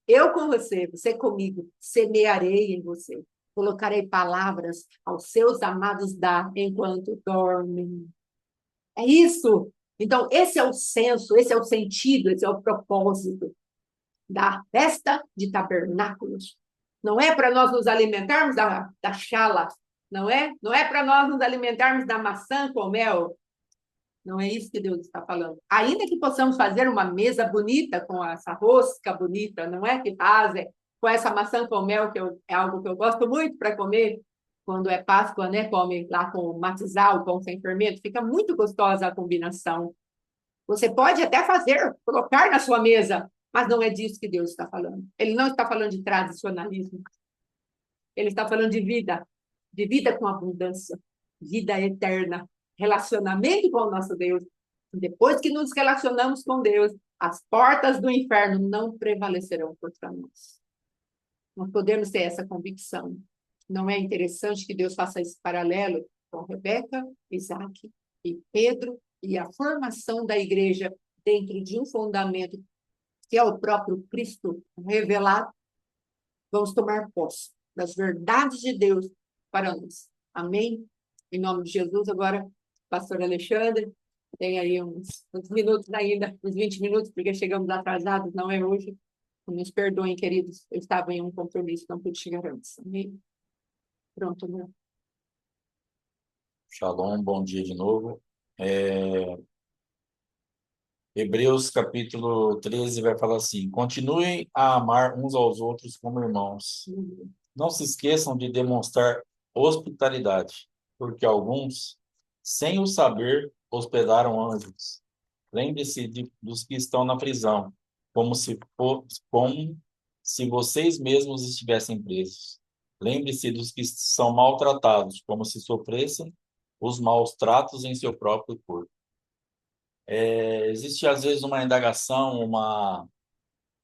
Eu com você comigo. Semearei em você. Colocarei palavras aos seus amados dar enquanto dormem. É isso. Então, esse é o senso, esse é o sentido, esse é o propósito da festa de tabernáculos. Não é para nós nos alimentarmos da chala, não é? Não é para nós nos alimentarmos da maçã com mel. Não é isso que Deus está falando. Ainda que possamos fazer uma mesa bonita com essa rosca bonita, não é que fazem com essa maçã com mel, que é algo que eu gosto muito para comer, quando é Páscoa, né? Come lá com matizal, com sem fermento, fica muito gostosa a combinação. Você pode até fazer, colocar na sua mesa, mas não é disso que Deus está falando. Ele não está falando de tradicionalismo. Ele está falando de vida com abundância, vida eterna, relacionamento com o nosso Deus. Depois que nos relacionamos com Deus, as portas do inferno não prevalecerão contra nós. Nós podemos ter essa convicção. Não é interessante que Deus faça esse paralelo com Rebeca, Isaac e Pedro e a formação da igreja dentro de um fundamento que é o próprio Cristo revelado? Vamos tomar posse das verdades de Deus para nós. Amém? Em nome de Jesus, agora, pastor Alexandre, tem aí uns minutos ainda, uns 20 minutos, porque chegamos atrasados, não é hoje. Nos perdoem, queridos, eu estava em um compromisso, não pude chegar antes. Amém? Pronto, né? Shalom, bom dia de novo. Hebreus capítulo 13 vai falar assim: continuem a amar uns aos outros como irmãos. Não se esqueçam de demonstrar hospitalidade, porque alguns, sem o saber, hospedaram anjos. Lembre-se dos que estão na prisão, como se vocês mesmos estivessem presos. Lembre-se dos que são maltratados, como se sofressem os maus tratos em seu próprio corpo. Existe, às vezes, uma indagação,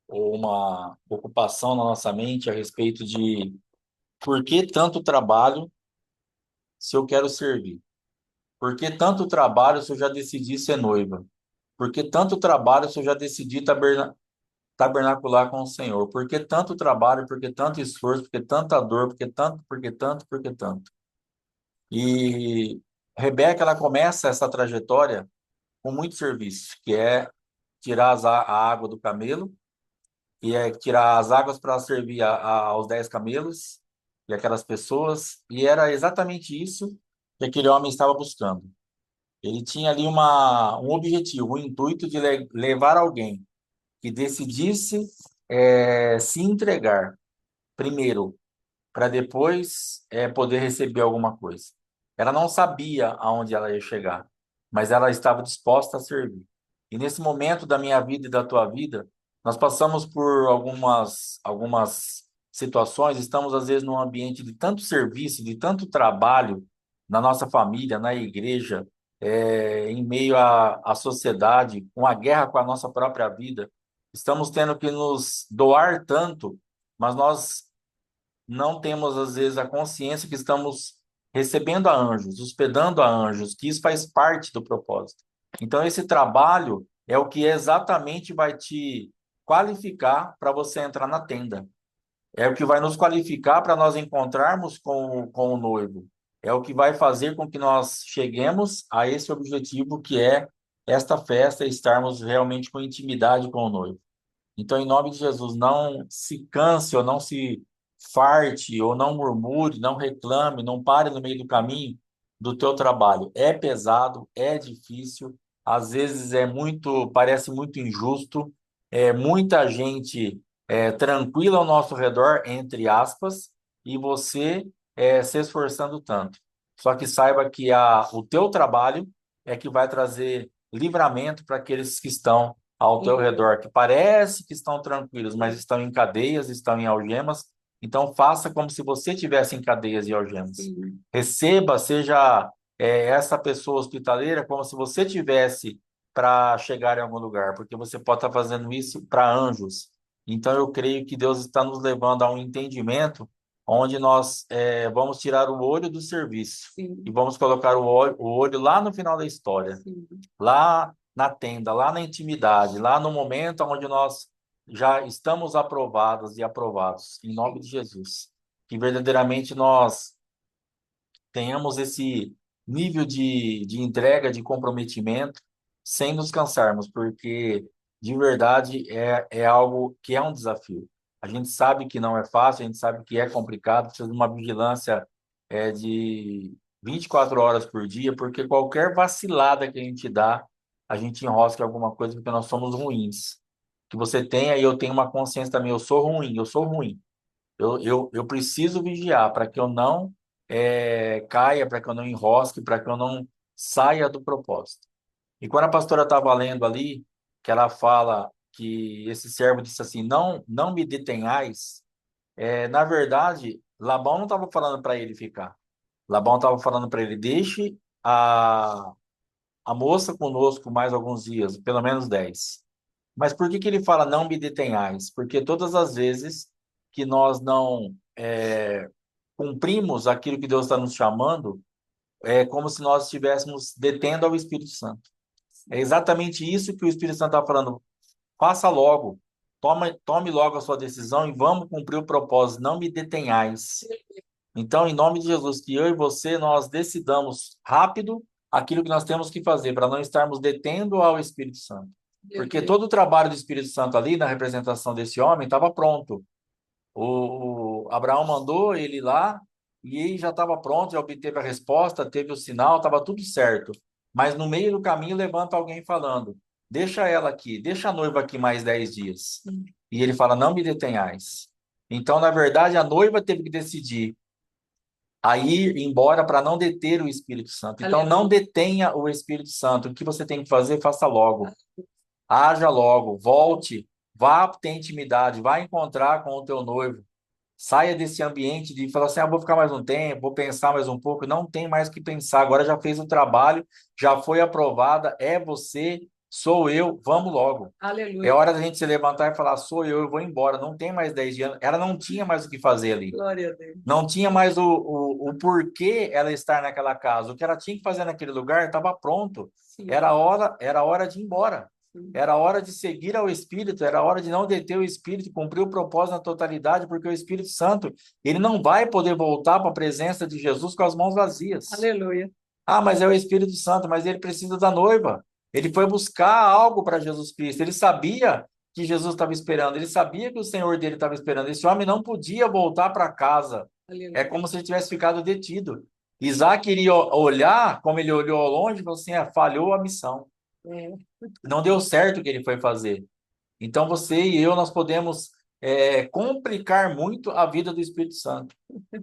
ou uma ocupação na nossa mente a respeito de por que tanto trabalho se eu quero servir? Por que tanto trabalho se eu já decidi ser noiva? Por que tanto trabalho se eu já decidi tabernacular com o Senhor? Por que tanto trabalho? Por que tanto esforço? Por que tanta dor? Por que tanto? Por que tanto? Por que tanto? E Rebeca, ela começa essa trajetória com muito serviço, que é tirar a água do camelo ia tirar as águas para servir aos 10 camelos e aquelas pessoas, e era exatamente isso que aquele homem estava buscando. Ele tinha ali um objetivo, um intuito de levar alguém que decidisse se entregar primeiro, para depois poder receber alguma coisa. Ela não sabia aonde ela ia chegar, mas ela estava disposta a servir. E nesse momento da minha vida e da tua vida, nós passamos por algumas situações, estamos às vezes num ambiente de tanto serviço, de tanto trabalho na nossa família, na igreja, em meio à sociedade, uma guerra com a nossa própria vida. Estamos tendo que nos doar tanto, mas nós não temos, às vezes, a consciência que estamos recebendo a anjos, hospedando a anjos, que isso faz parte do propósito. Então, esse trabalho é o que exatamente vai te qualificar para você entrar na tenda. É o que vai nos qualificar para nós encontrarmos com o noivo. É o que vai fazer com que nós cheguemos a esse objetivo que é esta festa, estarmos realmente com intimidade com o noivo. Então, em nome de Jesus, não se canse ou não se farte ou não murmure, não reclame, não pare no meio do caminho do teu trabalho. É pesado, é difícil, às vezes parece muito injusto, muita gente tranquila ao nosso redor, entre aspas, e você se esforçando tanto. Só que saiba que o teu trabalho é que vai trazer livramento para aqueles que estão ao teu redor, que parece que estão tranquilos, mas estão em cadeias, estão em algemas. Então, faça como se você estivesse em cadeias e algemas. Sim. Receba, seja essa pessoa hospitaleira, como se você tivesse para chegar em algum lugar, porque você pode estar fazendo isso para anjos. Então, eu creio que Deus está nos levando a um entendimento onde nós vamos tirar o olho do serviço. Sim. E vamos colocar o olho lá no final da história. Sim. Lá na tenda, lá na intimidade, lá no momento onde nós já estamos aprovados e aprovados, em nome de Jesus. Que verdadeiramente nós tenhamos esse nível de entrega, de comprometimento, sem nos cansarmos, porque de verdade é algo que é um desafio. A gente sabe que não é fácil, a gente sabe que é complicado, precisa de uma vigilância de 24 horas por dia, porque qualquer vacilada que a gente dá, a gente enrosca alguma coisa, porque nós somos ruins. Que você tenha, e eu tenho uma consciência também, eu sou ruim, eu sou ruim. Eu preciso vigiar para que eu não caia, para que eu não enrosque, para que eu não saia do propósito. E quando a pastora estava lendo ali, que ela fala que esse servo disse assim, não me detenhais, na verdade, Labão não estava falando para ele ficar. Labão estava falando para ele, deixe a moça conosco mais alguns dias, pelo menos 10. Mas por que que ele fala não me detenhais? Porque todas as vezes que nós não cumprimos aquilo que Deus está nos chamando, é como se nós estivéssemos detendo ao Espírito Santo. É exatamente isso que o Espírito Santo está falando. Faça logo, tome logo a sua decisão e vamos cumprir o propósito. Não me detenhais. Então, em nome de Jesus, que eu e você, nós decidamos rápido aquilo que nós temos que fazer, para não estarmos detendo ao Espírito Santo. Porque todo o trabalho do Espírito Santo ali, na representação desse homem, estava pronto. O Abraão mandou ele ir lá e ele já estava pronto, já obteve a resposta, teve o sinal, estava tudo certo. Mas no meio do caminho levanta alguém falando, deixa ela aqui, deixa a noiva aqui mais 10 dias. E ele fala, não me detenhais. Então, na verdade, a noiva teve que decidir a ir embora para não deter o Espírito Santo. Então, não detenha o Espírito Santo. O que você tem que fazer, faça logo. Haja logo, volte, vá ter intimidade, vá encontrar com o teu noivo. Saia desse ambiente de falar assim, vou ficar mais um tempo, vou pensar mais um pouco. Não tem mais o que pensar. Agora já fez o trabalho, já foi aprovada, é você, sou eu, vamos logo. Aleluia. É hora da gente se levantar e falar, sou eu vou embora. Não tem mais 10 dias. Ela não tinha mais o que fazer ali. Glória a Deus. Não tinha mais o porquê ela estar naquela casa. O que ela tinha que fazer naquele lugar estava pronto. Sim. Era hora de ir embora. Era hora de seguir ao Espírito, era hora de não deter o Espírito, cumprir o propósito na totalidade, porque o Espírito Santo, ele não vai poder voltar para a presença de Jesus com as mãos vazias. Aleluia. Mas é o Espírito Santo, mas ele precisa da noiva. Ele foi buscar algo para Jesus Cristo. Ele sabia que Jesus estava esperando. Ele sabia que o Senhor dele estava esperando. Esse homem não podia voltar para casa. É como se ele tivesse ficado detido. Isaac iria olhar, como ele olhou ao longe, e falou assim: falhou a missão. É, Não deu certo o que ele foi fazer. Então você e eu, nós podemos complicar muito a vida do Espírito Santo.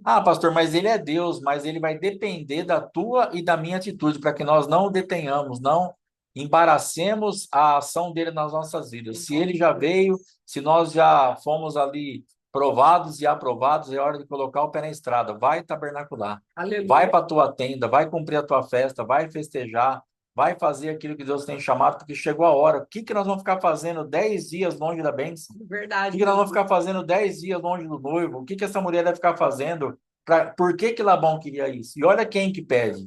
Ah, pastor, mas ele é Deus, mas ele vai depender da tua e da minha atitude para que nós não o detenhamos, não embaracemos a ação dele nas nossas vidas. Se ele já veio, se nós já fomos ali provados e aprovados, é hora de colocar o pé na estrada. Vai tabernacular, vai aleluia. para a tua tenda, vai cumprir a tua festa, vai festejar, vai fazer aquilo que Deus tem chamado, porque chegou a hora. O que que nós vamos ficar fazendo 10 dias longe da bênção? O que Verdade, que nós meu vamos Deus. ficar fazendo 10 dias longe do noivo? O que que essa mulher deve ficar fazendo? Por que que Labão queria isso? E olha quem que pede.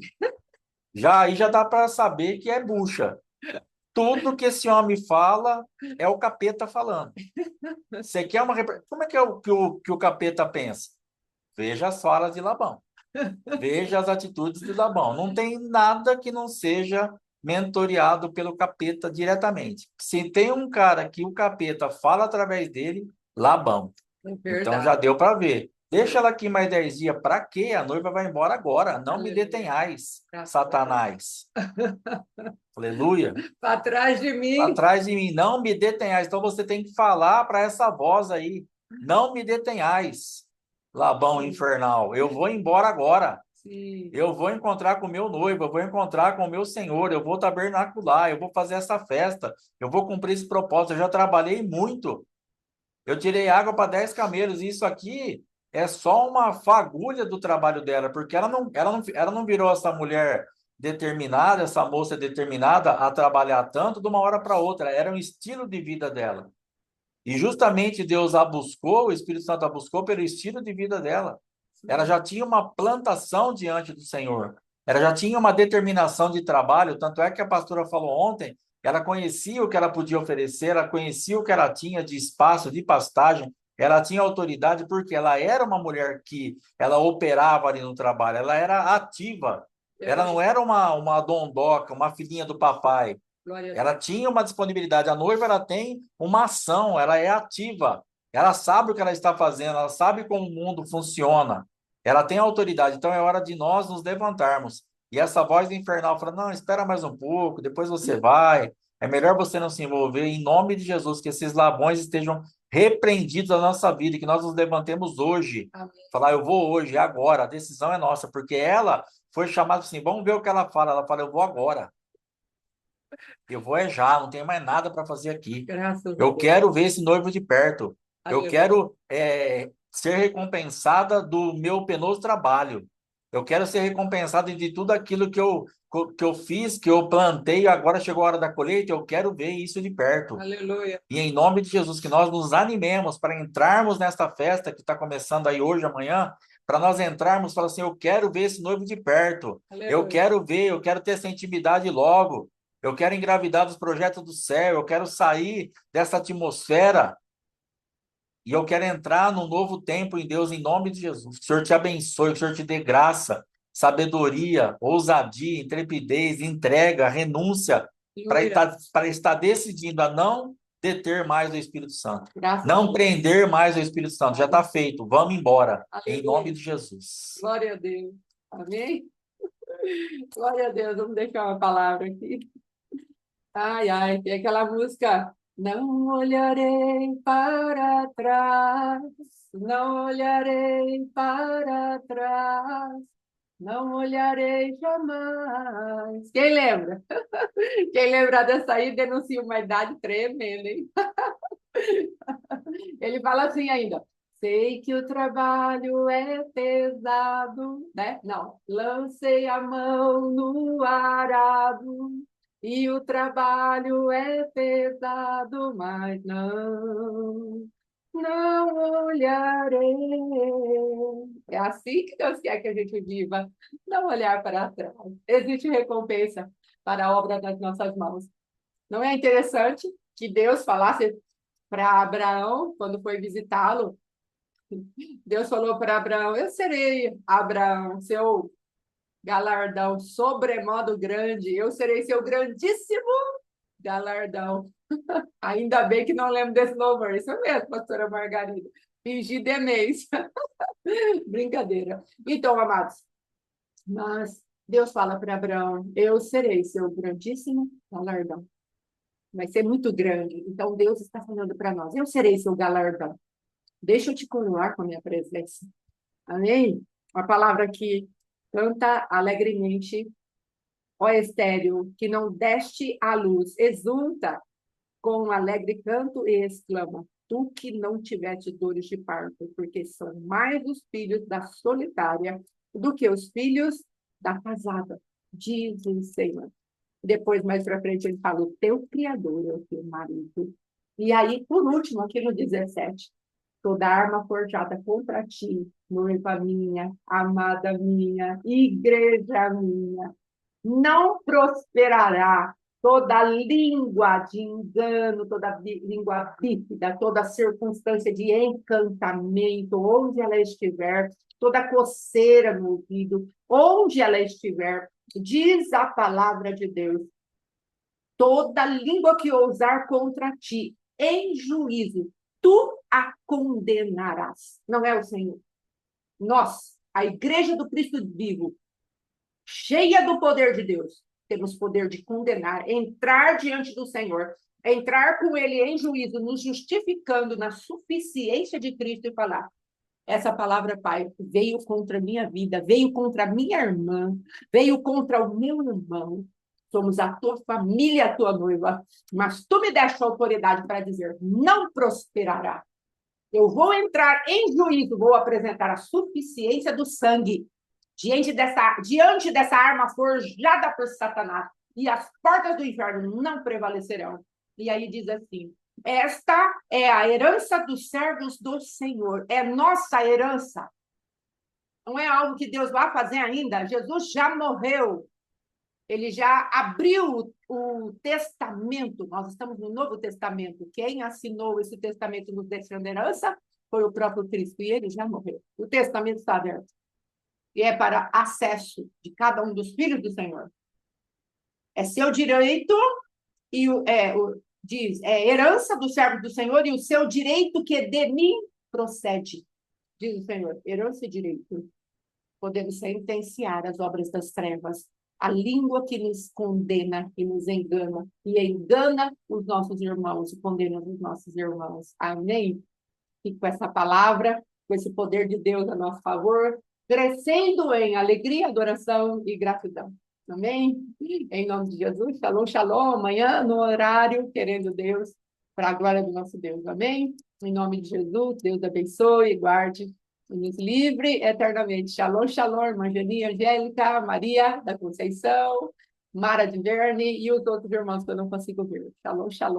Já aí já dá para saber que é bucha. Tudo que esse homem fala é o capeta falando. Você quer uma Como é que é que o capeta pensa? Veja as falas de Labão. Veja as atitudes de Labão. Não tem nada que não seja mentoreado pelo capeta diretamente. Se tem um cara que o capeta fala através dele, Labão. É Então já verdade. deu para ver. Deixa ela aqui mais 10 dias. Para quê? A noiva vai embora agora. Não me Aleluia. detenhais, Para Satanás. Aleluia. trás de mim. Atrás de mim, não me detenhais. Então você tem que falar para essa voz aí. Não me detenhais, Labão Sim, infernal. Eu vou embora agora. sim. Eu vou encontrar com o meu noivo, eu vou encontrar com o meu Senhor, eu vou tabernacular, eu vou fazer essa festa, eu vou cumprir esse propósito. Eu já trabalhei muito. Eu tirei água para 10 camelos, e isso aqui é só uma fagulha do trabalho dela, porque ela não virou essa mulher determinada, essa moça determinada a trabalhar tanto de uma hora para outra, era um estilo de vida dela. E justamente Deus a buscou, o Espírito Santo a buscou pelo estilo de vida dela. Ela já tinha uma plantação diante do Senhor. Ela já tinha uma determinação de trabalho, tanto é que a pastora falou ontem, ela conhecia o que ela podia oferecer, ela conhecia o que ela tinha de espaço, de pastagem, ela tinha autoridade porque ela era uma mulher que ela operava ali no trabalho, ela era ativa. Ela não era uma dondoca, uma filhinha do papai. Glória a Ela Deus. tinha uma disponibilidade. A noiva, ela tem uma ação, ela é ativa. Ela sabe o que ela está fazendo, ela sabe como o mundo funciona. Ela tem autoridade. Então é hora de nós nos levantarmos. E essa voz infernal fala: não, espera mais um pouco, depois você vai. É melhor você não se envolver. Em nome de Jesus, que esses Labões estejam repreendidos da nossa vida, e que nós nos levantemos hoje. Amém. Falar: eu vou hoje, é agora. A decisão é nossa, porque ela foi chamada assim: vamos ver o que ela fala. Ela fala: eu vou agora. Eu vou é já, não tenho mais nada para fazer aqui. Graças a Eu Deus. quero ver esse noivo de perto. Eu Aleluia. quero ser recompensada do meu penoso trabalho. Eu quero ser recompensada de tudo aquilo que eu fiz, que eu plantei, agora chegou a hora da colheita. Eu quero ver isso de perto. Aleluia. E em nome de Jesus, que nós nos animemos para entrarmos nesta festa que está começando aí hoje, amanhã, para nós entrarmos e falar assim: eu quero ver esse noivo de perto. Eu Aleluia. quero ver, eu quero ter essa intimidade logo. Eu quero engravidar dos projetos do céu, eu quero sair dessa atmosfera e eu quero entrar num novo tempo em Deus, em nome de Jesus. Que o Senhor te abençoe, que o Senhor te dê graça, sabedoria, ousadia, intrepidez, entrega, renúncia, Aleluia. para estar decidindo a não deter mais o Espírito Santo, Graças a não Deus. prender mais o Espírito Santo. Já está feito, vamos embora, em nome Aleluia. de Jesus. Glória a Deus. Amém? Glória a Deus. Vamos deixar uma palavra aqui. Ai, ai, tem aquela música. Não olharei para trás, não olharei para trás, não olharei jamais. Quem lembra? Quem lembra dessa aí denuncia uma idade tremenda, hein? Ele fala assim ainda. Sei que o trabalho é pesado, né? Não, lancei a mão no arado e o trabalho é pesado, mas não olharei. É assim que Deus quer que a gente viva, não olhar para trás. Existe recompensa para a obra das nossas mãos. Não é interessante que Deus falasse para Abraão, quando foi visitá-lo, Deus falou para Abraão: eu serei, Abraão, seu galardão sobremodo grande, eu serei seu grandíssimo. galardão. Ainda bem que não lembro desse louvor. Isso mesmo, pastora Margarida. Fingir demência. Brincadeira. Então, amados, mas Deus fala para Abraão: eu serei seu grandíssimo galardão. Vai ser muito grande. Então, Deus está falando para nós: eu serei seu galardão. Deixa eu te coroar com a minha presença. Amém? Uma palavra que canta alegremente: ó estéril, que não deste à luz, exulta com um alegre canto e exclama: tu que não tiveste dores de parto, porque são mais os filhos da solitária do que os filhos da casada, diz o Senhor. Depois, mais para frente, ele fala: o teu Criador é o teu marido. E aí, por último, aqui no 17, toda arma forjada contra ti, noiva minha, amada minha, igreja minha, não prosperará. Toda língua de engano, toda língua bífida, toda circunstância de encantamento, onde ela estiver, toda coceira no ouvido, onde ela estiver, diz a palavra de Deus: toda língua que ousar contra ti em juízo, tu a condenarás. Não é o Senhor. Nós, a igreja do Cristo vivo, cheia do poder de Deus, temos poder de condenar, entrar diante do Senhor, entrar com ele em juízo, nos justificando na suficiência de Cristo e falar: essa palavra, Pai, veio contra a minha vida, veio contra a minha irmã, veio contra o meu irmão. Somos a tua família, a tua noiva, mas tu me deste a autoridade para dizer: não prosperará. Eu vou entrar em juízo, vou apresentar a suficiência do sangue diante dessa arma forjada por Satanás, e as portas do inferno não prevalecerão. E aí diz assim: esta é a herança dos servos do Senhor, é nossa herança. Não é algo que Deus vai fazer ainda. Jesus já morreu. Ele já abriu o testamento. Nós estamos no Novo Testamento. Quem assinou esse testamento nos deixando herança foi o próprio Cristo, e ele já morreu. O testamento está aberto. E é para acesso de cada um dos filhos do Senhor. É seu direito, e diz, é herança do servo do Senhor, e o seu direito que de mim procede, diz o Senhor. Herança e direito. Podemos sentenciar as obras das trevas, a língua que nos condena e nos engana, e engana os nossos irmãos, e condena os nossos irmãos. Amém? E com essa palavra, com esse poder de Deus a nosso favor, crescendo em alegria, adoração e gratidão. Amém? Em nome de Jesus, shalom, shalom. Amanhã, no horário, querendo Deus, para a glória do nosso Deus. Amém? Em nome de Jesus, Deus abençoe, guarde e nos livre eternamente. Shalom, shalom, irmã Geni, Angélica, Maria da Conceição, Mara de Verne e os outros irmãos que eu não consigo ver. Shalom, shalom.